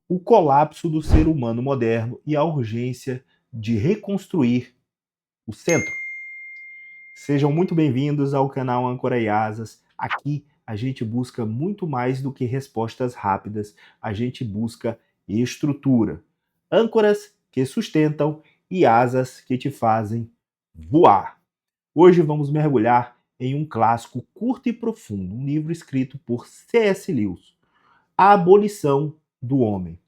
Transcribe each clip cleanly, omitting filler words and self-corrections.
o colapso do ser humano moderno e a urgência de reconstruir o centro. Sejam muito bem-vindos ao canal Âncora e Asas. Aqui a gente busca muito mais do que respostas rápidas, a gente busca estrutura. Âncoras que sustentam e asas que te fazem voar. Hoje vamos mergulhar em um clássico curto e profundo, um livro escrito por C.S. Lewis, A Abolição do Homem.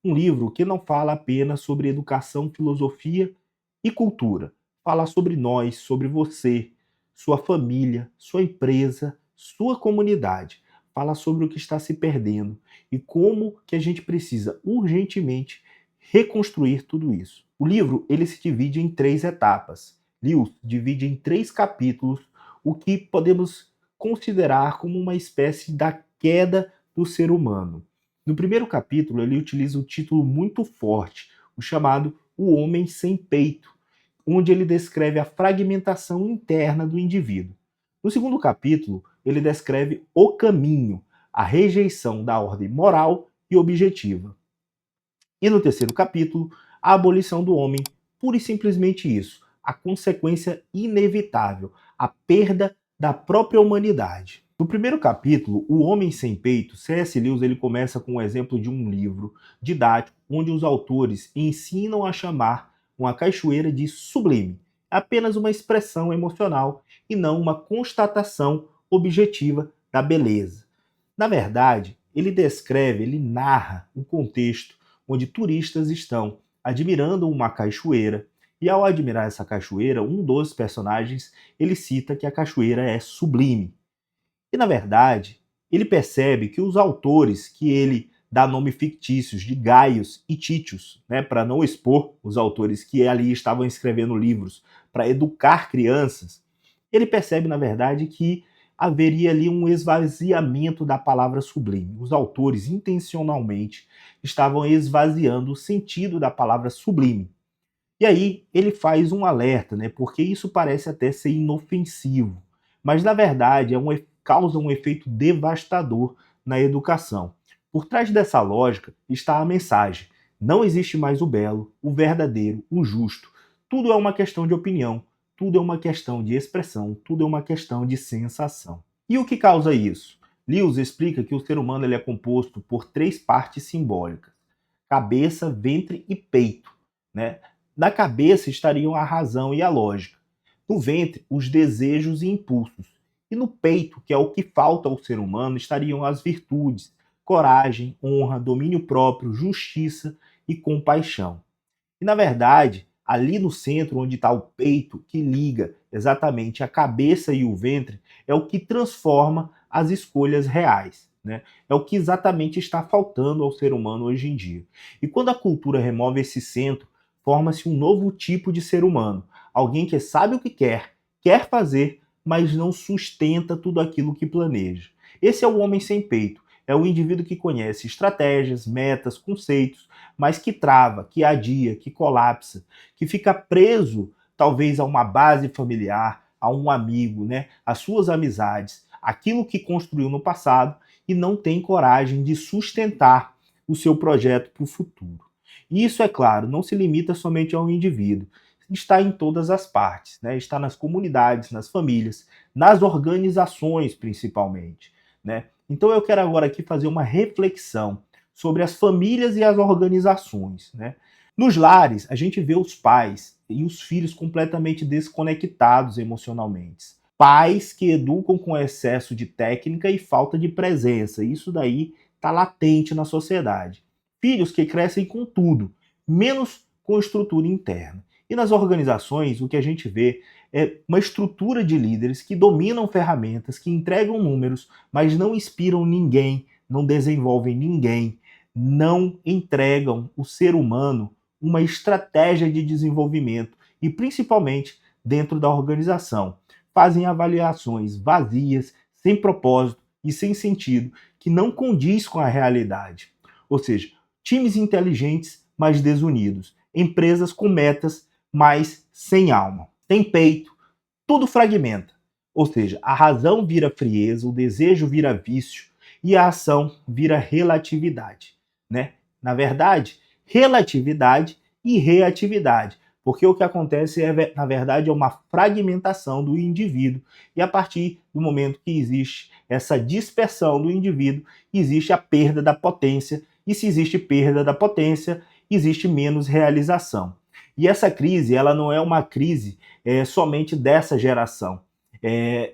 Um livro que não fala apenas sobre educação, filosofia e cultura. Fala sobre nós, sobre você, sua família, sua empresa, sua comunidade. Fala sobre o que está se perdendo e como que a gente precisa urgentemente reconstruir tudo isso. O livro ele se divide em 3 etapas. Lewis divide em 3 capítulos o que podemos considerar como uma espécie da queda do ser humano. No primeiro capítulo, ele utiliza um título muito forte, o chamado O Homem Sem Peito, onde ele descreve a fragmentação interna do indivíduo. No segundo capítulo, ele descreve o caminho, a rejeição da ordem moral e objetiva. E no terceiro capítulo, a abolição do homem, pura e simplesmente isso, a consequência inevitável, a perda da própria humanidade. No primeiro capítulo, O Homem Sem Peito, C.S. Lewis ele começa com o exemplo de um livro didático onde os autores ensinam a chamar uma cachoeira de sublime, apenas uma expressão emocional e não uma constatação objetiva da beleza. Na verdade, ele descreve, ele narra um contexto onde turistas estão admirando uma cachoeira e ao admirar essa cachoeira, um dos personagens ele cita que a cachoeira é sublime. E na verdade, ele percebe que os autores que ele dá nome fictícios de Gaius e Títios, né, para não expor os autores que ali estavam escrevendo livros para educar crianças, ele percebe na verdade que haveria ali um esvaziamento da palavra sublime. Os autores intencionalmente estavam esvaziando o sentido da palavra sublime. E aí ele faz um alerta, né? Porque isso parece até ser inofensivo, mas na verdade causa um efeito devastador na educação. Por trás dessa lógica está a mensagem: não existe mais o belo, o verdadeiro, o justo. Tudo é uma questão de opinião, tudo é uma questão de expressão, tudo é uma questão de sensação. E o que causa isso? Lewis explica que o ser humano ele é composto por 3 partes simbólicas: cabeça, ventre e peito, né? Na cabeça estariam a razão e a lógica. No ventre, os desejos e impulsos. E no peito, que é o que falta ao ser humano, estariam as virtudes, coragem, honra, domínio próprio, justiça e compaixão. E na verdade, ali no centro, onde está o peito, que liga exatamente a cabeça e o ventre, é o que transforma as escolhas reais. Né? É o que exatamente está faltando ao ser humano hoje em dia. E quando a cultura remove esse centro, forma-se um novo tipo de ser humano. Alguém que sabe o que quer fazer, mas não sustenta tudo aquilo que planeja. Esse é o homem sem peito. É o indivíduo que conhece estratégias, metas, conceitos, mas que trava, que adia, que colapsa, que fica preso talvez a uma base familiar, a um amigo, né, às suas amizades, aquilo que construiu no passado e não tem coragem de sustentar o seu projeto para o futuro. E isso, é claro, não se limita somente ao indivíduo, está em todas as partes, né? Está nas comunidades, nas famílias, nas organizações principalmente. Né? Então eu quero agora aqui fazer uma reflexão sobre as famílias e as organizações. Né? Nos lares, a gente vê os pais e os filhos completamente desconectados emocionalmente. Pais que educam com excesso de técnica e falta de presença. Isso daí está latente na sociedade. Filhos que crescem com tudo, menos com estrutura interna. E nas organizações, o que a gente vê é uma estrutura de líderes que dominam ferramentas, que entregam números, mas não inspiram ninguém, não desenvolvem ninguém, não entregam o ser humano uma estratégia de desenvolvimento e, principalmente, dentro da organização. Fazem avaliações vazias, sem propósito e sem sentido, que não condiz com a realidade. Ou seja, times inteligentes, mas desunidos. Empresas com metas, mas sem alma. Sem peito, tudo fragmenta. Ou seja, a razão vira frieza, o desejo vira vício e a ação vira relatividade. Né? na verdade, relatividade e reatividade. Porque o que acontece na verdade, é uma fragmentação do indivíduo. E a partir do momento que existe essa dispersão do indivíduo, existe a perda da potência. E se existe perda da potência, existe menos realização. E essa crise, ela não é uma crise somente dessa geração.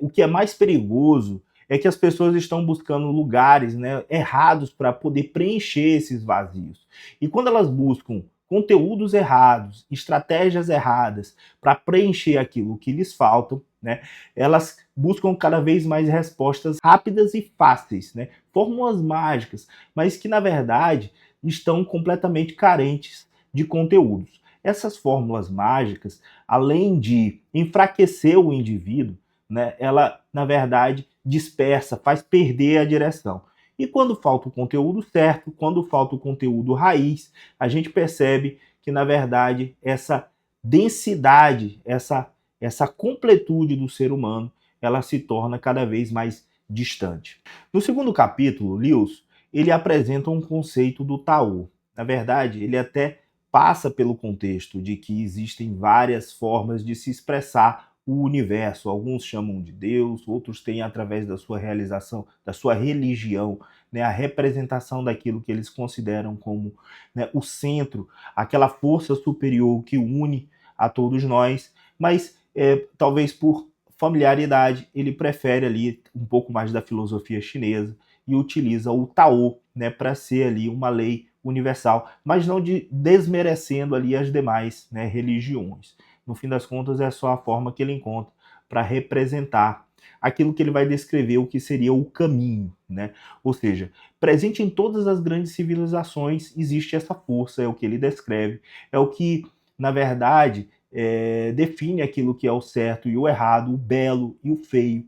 O que é mais perigoso é que as pessoas estão buscando lugares, né, errados para poder preencher esses vazios. E quando elas buscam conteúdos errados, estratégias erradas para preencher aquilo que lhes falta, né, elas buscam cada vez mais respostas rápidas e fáceis, né, fórmulas mágicas, mas que na verdade estão completamente carentes de conteúdos. Essas fórmulas mágicas, além de enfraquecer o indivíduo, né, ela na verdade dispersa, faz perder a direção. E quando falta o conteúdo certo, quando falta o conteúdo raiz, a gente percebe que, na verdade, essa densidade, essa completude do ser humano, ela se torna cada vez mais distante. No segundo capítulo, Lewis, ele apresenta um conceito do Tao. Na verdade, ele até passa pelo contexto de que existem várias formas de se expressar o universo. Alguns chamam de Deus, outros têm através da sua realização, da sua religião, né, a representação daquilo que eles consideram como, né, o centro, aquela força superior que une a todos nós, mas talvez por familiaridade ele prefere ali um pouco mais da filosofia chinesa e utiliza o Tao, né, para ser ali uma lei universal, mas não desmerecendo ali as demais, né, religiões. No fim das contas, é só a forma que ele encontra para representar aquilo que ele vai descrever o que seria o caminho, né? Ou seja, presente em todas as grandes civilizações existe essa força, é o que ele descreve, é o que, na verdade, define aquilo que é o certo e o errado, o belo e o feio,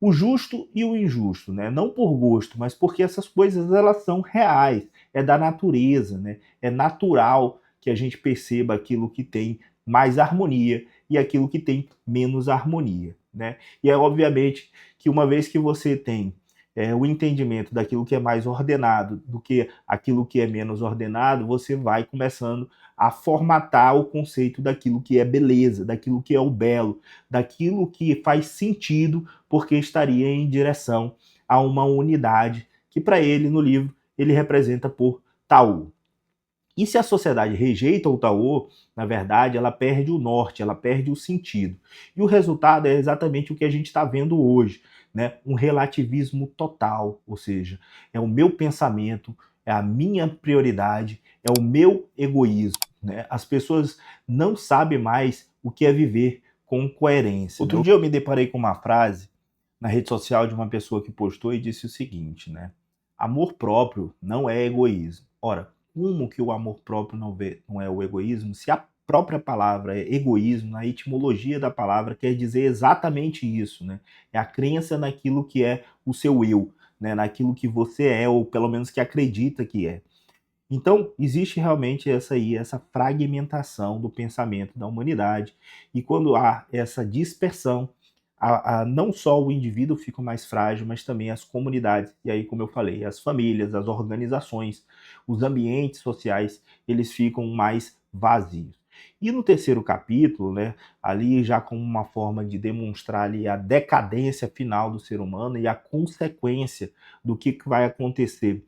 o justo e o injusto, né? Não por gosto, mas porque essas coisas elas são reais, é da natureza, né? É natural que a gente perceba aquilo que tem mais harmonia e aquilo que tem menos harmonia, né? E é obviamente que uma vez que você tem o entendimento daquilo que é mais ordenado do que aquilo que é menos ordenado, você vai começando a formatar o conceito daquilo que é beleza, daquilo que é o belo, daquilo que faz sentido porque estaria em direção a uma unidade que para ele no livro ele representa por Tao. E se a sociedade rejeita o Tao, na verdade, ela perde o norte, ela perde o sentido. E o resultado é exatamente o que a gente está vendo hoje, né? Um relativismo total, ou seja, é o meu pensamento, é a minha prioridade, é o meu egoísmo, né? As pessoas não sabem mais o que é viver com coerência. Outro dia eu me deparei com uma frase na rede social de uma pessoa que postou e disse o seguinte, né? Amor próprio não é egoísmo. Ora, como que o amor próprio não é o egoísmo, se a própria palavra é egoísmo, na etimologia da palavra quer dizer exatamente isso, né? É a crença naquilo que é o seu eu, né? Naquilo que você é, ou pelo menos que acredita que é. Então, existe realmente essa fragmentação do pensamento da humanidade, e quando há essa dispersão, não só o indivíduo fica mais frágil, mas também as comunidades, e aí, como eu falei, as famílias, as organizações, os ambientes sociais, eles ficam mais vazios. E no terceiro capítulo, né, ali já como uma forma de demonstrar ali a decadência final do ser humano e a consequência do que vai acontecer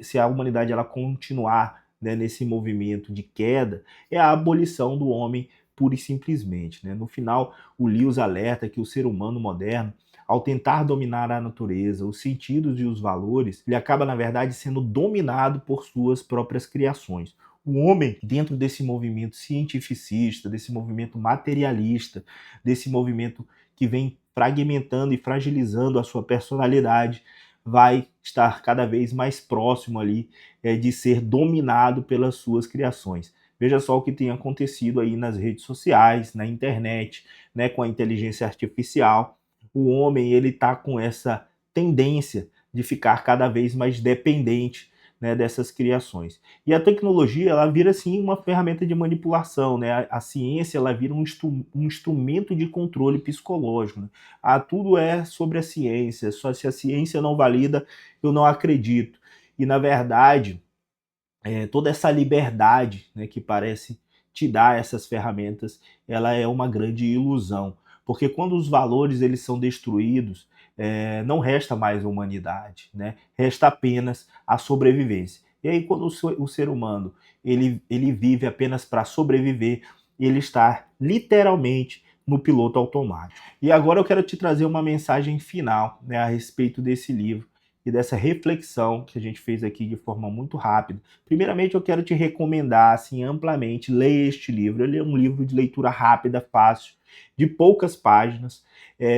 se a humanidade ela continuar, né, nesse movimento de queda, é a abolição do homem pura e simplesmente, né? No final, o Lewis alerta que o ser humano moderno, ao tentar dominar a natureza, os sentidos e os valores, ele acaba, na verdade, sendo dominado por suas próprias criações. O homem, dentro desse movimento cientificista, desse movimento materialista, desse movimento que vem fragmentando e fragilizando a sua personalidade, vai estar cada vez mais próximo ali de ser dominado pelas suas criações. Veja só o que tem acontecido aí nas redes sociais, na internet, né, com a inteligência artificial. O homem ele está com essa tendência de ficar cada vez mais dependente, né, dessas criações. E a tecnologia ela vira assim uma ferramenta de manipulação, né? A ciência ela vira um instrumento de controle psicológico. Né? Tudo é sobre a ciência. Só se a ciência não valida, eu não acredito. E na verdade toda essa liberdade, né, que parece te dar essas ferramentas, ela é uma grande ilusão. Porque quando os valores eles são destruídos, não resta mais humanidade, né? Resta apenas a sobrevivência. E aí quando o ser humano ele vive apenas para sobreviver, ele está literalmente no piloto automático. E agora eu quero te trazer uma mensagem final, né, a respeito desse livro e dessa reflexão que a gente fez aqui de forma muito rápida. Primeiramente, eu quero te recomendar assim amplamente, leia este livro. Ele é um livro de leitura rápida, fácil, de poucas páginas.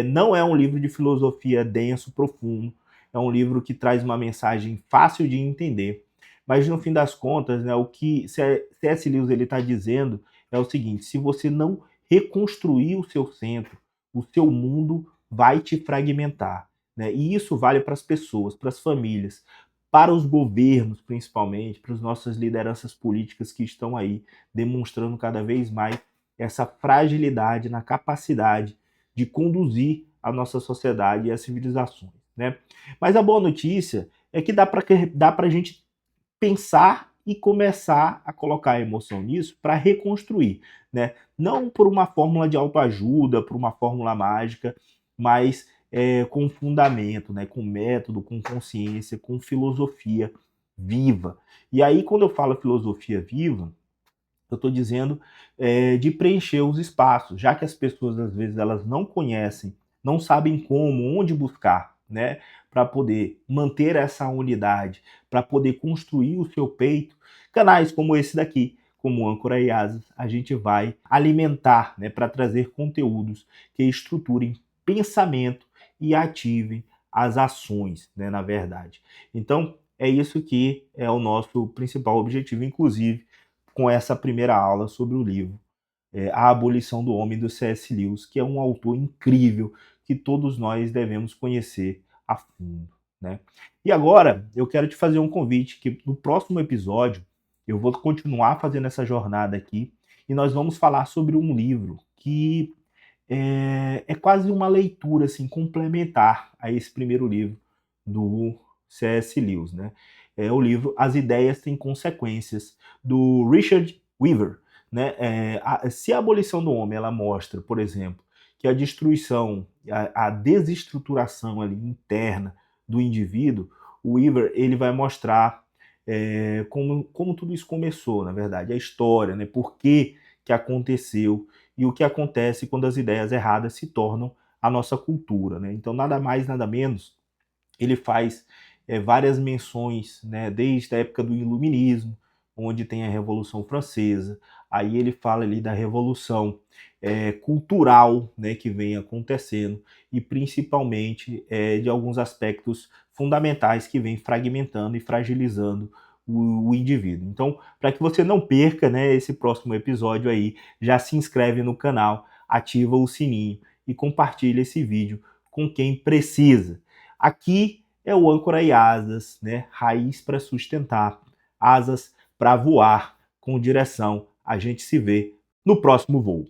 Não é um livro de filosofia denso, profundo. É um livro que traz uma mensagem fácil de entender. Mas no fim das contas, né, o que C.S. Lewis ele está dizendo é o seguinte: se você não reconstruir o seu centro, o seu mundo vai te fragmentar, né? E isso vale para as pessoas, para as famílias, para os governos, principalmente, para as nossas lideranças políticas que estão aí demonstrando cada vez mais essa fragilidade na capacidade de conduzir a nossa sociedade e as civilizações, né? Mas a boa notícia é que dá para a gente pensar e começar a colocar a emoção nisso para reconstruir, né? Não por uma fórmula de autoajuda, por uma fórmula mágica, mas com fundamento, né? Com método, com consciência, com filosofia viva. E aí, quando eu falo filosofia viva, eu estou dizendo de preencher os espaços, já que as pessoas às vezes elas não conhecem, não sabem como, onde buscar, né, para poder manter essa unidade, para poder construir o seu peito. Canais como esse daqui, como Âncora e Asas, a gente vai alimentar, né, para trazer conteúdos que estruturem pensamento e ativem as ações, né, na verdade. Então, é isso que é o nosso principal objetivo, inclusive com essa primeira aula sobre o livro A Abolição do Homem, do C.S. Lewis, que é um autor incrível que todos nós devemos conhecer a fundo, né? E agora eu quero te fazer um convite que no próximo episódio eu vou continuar fazendo essa jornada aqui e nós vamos falar sobre um livro que é quase uma leitura assim complementar a esse primeiro livro do C.S. Lewis, né? É o livro As Ideias Têm Consequências, do Richard Weaver, né? Se a abolição do homem ela mostra, por exemplo, que a destruição, a desestruturação ali interna do indivíduo, o Weaver ele vai mostrar como tudo isso começou, na verdade, a história, né? Por que aconteceu e o que acontece quando as ideias erradas se tornam a nossa cultura, né? Então, nada mais, nada menos, ele faz várias menções, né, desde a época do Iluminismo, onde tem a Revolução Francesa, aí ele fala ali da Revolução cultural, né, que vem acontecendo, e principalmente de alguns aspectos fundamentais que vem fragmentando e fragilizando o indivíduo. Então, para que você não perca, né, esse próximo episódio aí, já se inscreve no canal, ativa o sininho e compartilha esse vídeo com quem precisa. Aqui é o âncora e asas, né? Raiz para sustentar, asas para voar com direção. A gente se vê no próximo voo.